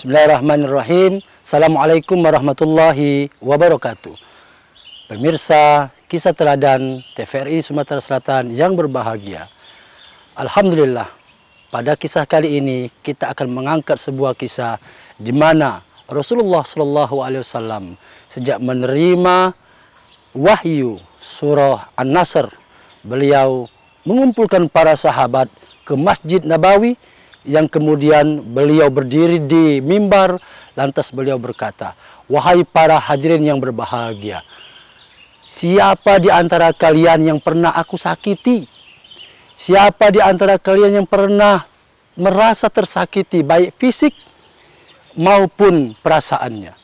Bismillahirrahmanirrahim. Assalamualaikum warahmatullahi wabarakatuh. Pemirsa kisah teladan TVRI Sumatera Selatan yang berbahagia. Alhamdulillah, pada kisah kali ini kita akan mengangkat sebuah kisah di mana Rasulullah SAW sejak menerima wahyu surah An-Nasr, beliau mengumpulkan para sahabat ke Masjid Nabawi, yang kemudian beliau berdiri di mimbar, lantas beliau berkata, "Wahai para hadirin yang berbahagia, siapa di antara kalian yang pernah aku sakiti? Siapa di antara kalian yang pernah merasa tersakiti baik fisik maupun perasaannya?"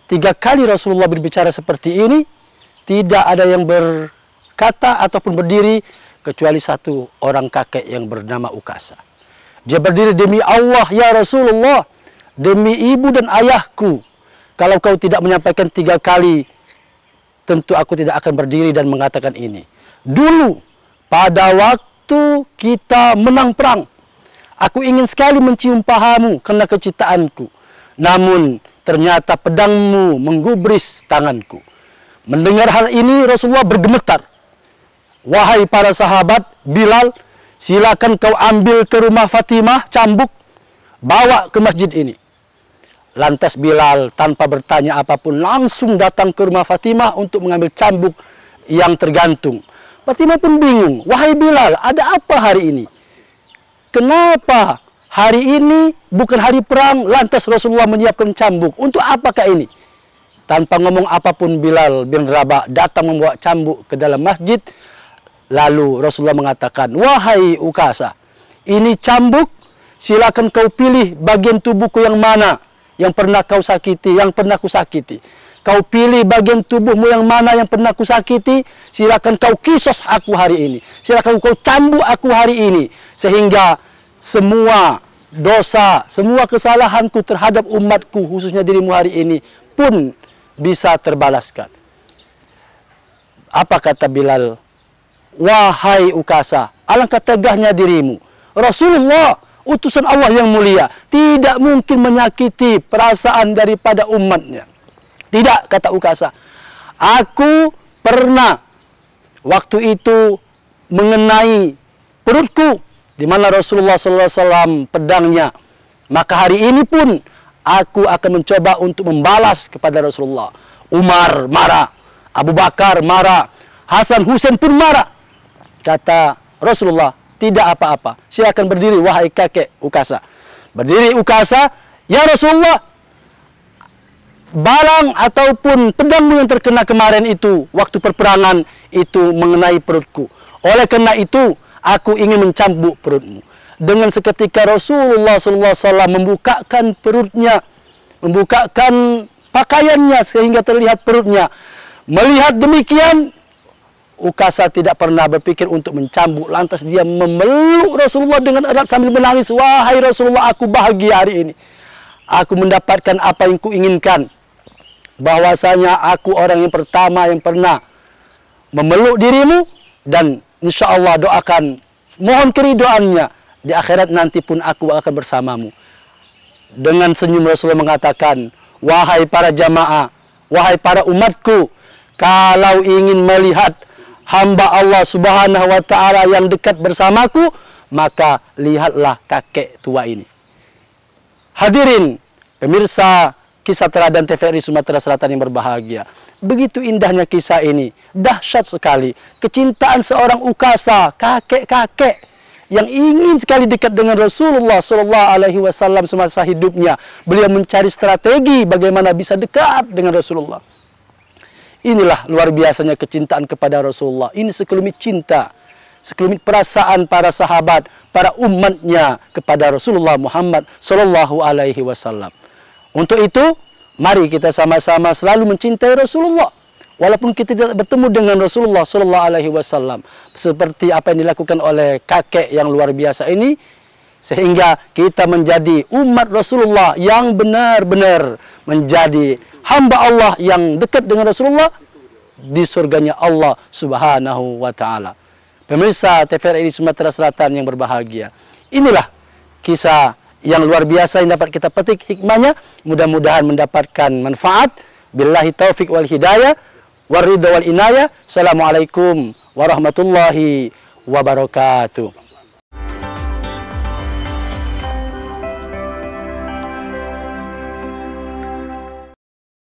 3 kali Rasulullah berbicara seperti ini, tidak ada yang berkata ataupun berdiri kecuali satu orang kakek yang bernama Ukasa. Dia berdiri, "Demi Allah ya Rasulullah, demi ibu dan ayahku, kalau kau tidak menyampaikan 3 kali, tentu aku tidak akan berdiri dan mengatakan ini. Dulu pada waktu kita menang perang, aku ingin sekali mencium pahamu karena kecintaanku, namun ternyata pedangmu menggubris tanganku." Mendengar hal ini Rasulullah bergemetar. "Wahai para sahabat, Bilal, silakan kau ambil ke rumah Fatimah cambuk, bawa ke masjid ini." Lantas Bilal tanpa bertanya apapun langsung datang ke rumah Fatimah untuk mengambil cambuk yang tergantung. Fatimah pun bingung, "Wahai Bilal, ada apa hari ini? Kenapa hari ini bukan hari perang, lantas Rasulullah menyiapkan cambuk? Untuk apakah ini?" Tanpa ngomong apapun, Bilal bin Rabah datang membawa cambuk ke dalam masjid. Lalu Rasulullah mengatakan, "Wahai Ukasa, ini cambuk, silakan kau pilih bagian tubuhku yang mana yang pernah kau sakiti, yang pernah ku sakiti. Kau pilih bagian tubuhmu yang mana yang pernah ku sakiti, silakan kau kisos aku hari ini. Silakan kau cambuk aku hari ini, sehingga semua dosa, semua kesalahanku terhadap umatku, khususnya dirimu hari ini, pun bisa terbalaskan." Apa kata Bilal? "Wahai Ukasa, alangkah tegahnya dirimu. Rasulullah, utusan Allah yang mulia, tidak mungkin menyakiti perasaan daripada umatnya." "Tidak," kata Ukasa. "Aku pernah waktu itu mengenai perutku, di mana Rasulullah SAW pedangnya. Maka hari ini pun aku akan mencoba untuk membalas kepada Rasulullah." Umar marah, Abu Bakar marah, Hasan Husain pun marah. Kata Rasulullah, "Tidak apa-apa, silakan berdiri wahai kakek Ukasa." Berdiri Ukasa, "Ya Rasulullah, barang ataupun pedangmu yang terkena kemarin itu, waktu perperangan itu mengenai perutku. Oleh karena itu, aku ingin mencambuk perutmu." Dengan seketika Rasulullah SAW membukakan perutnya, membukakan pakaiannya sehingga terlihat perutnya. Melihat demikian, Ukasa tidak pernah berpikir untuk mencambuk. Lantas dia memeluk Rasulullah dengan erat sambil menangis. "Wahai Rasulullah, aku bahagia hari ini. Aku mendapatkan apa yang kuinginkan. Bahwasanya aku orang yang pertama yang pernah memeluk dirimu, dan insya Allah doakan, mohon keridoannya. Di akhirat nanti pun aku akan bersamamu." Dengan senyum Rasulullah mengatakan, "Wahai para jamaah, wahai para umatku, kalau ingin melihat hamba Allah Subhanahu wa Ta'ala yang dekat bersamaku, maka lihatlah kakek tua ini." Hadirin pemirsa kisah teladan TVRI Sumatera Selatan yang berbahagia, begitu indahnya kisah ini, dahsyat sekali kecintaan seorang Ukasa, kakek-kakek yang ingin sekali dekat dengan Rasulullah SAW semasa hidupnya. Beliau mencari strategi bagaimana bisa dekat dengan Rasulullah. Inilah luar biasanya kecintaan kepada Rasulullah. Ini sekelumit cinta, sekelumit perasaan para sahabat, para umatnya kepada Rasulullah Muhammad SAW. Untuk itu, mari kita sama-sama selalu mencintai Rasulullah. Walaupun kita tidak bertemu dengan Rasulullah SAW, seperti apa yang dilakukan oleh kakek yang luar biasa ini, sehingga kita menjadi umat Rasulullah yang benar-benar menjadi hamba Allah yang dekat dengan Rasulullah di surganya Allah Subhanahu wa Ta'ala. Pemirsa TVRI Sumatera Selatan yang berbahagia, inilah kisah yang luar biasa yang dapat kita petik hikmahnya. Mudah-mudahan mendapatkan manfaat. Billahi taufik wal hidayah, waridha wal inayah. Assalamualaikum warahmatullahi wabarakatuh.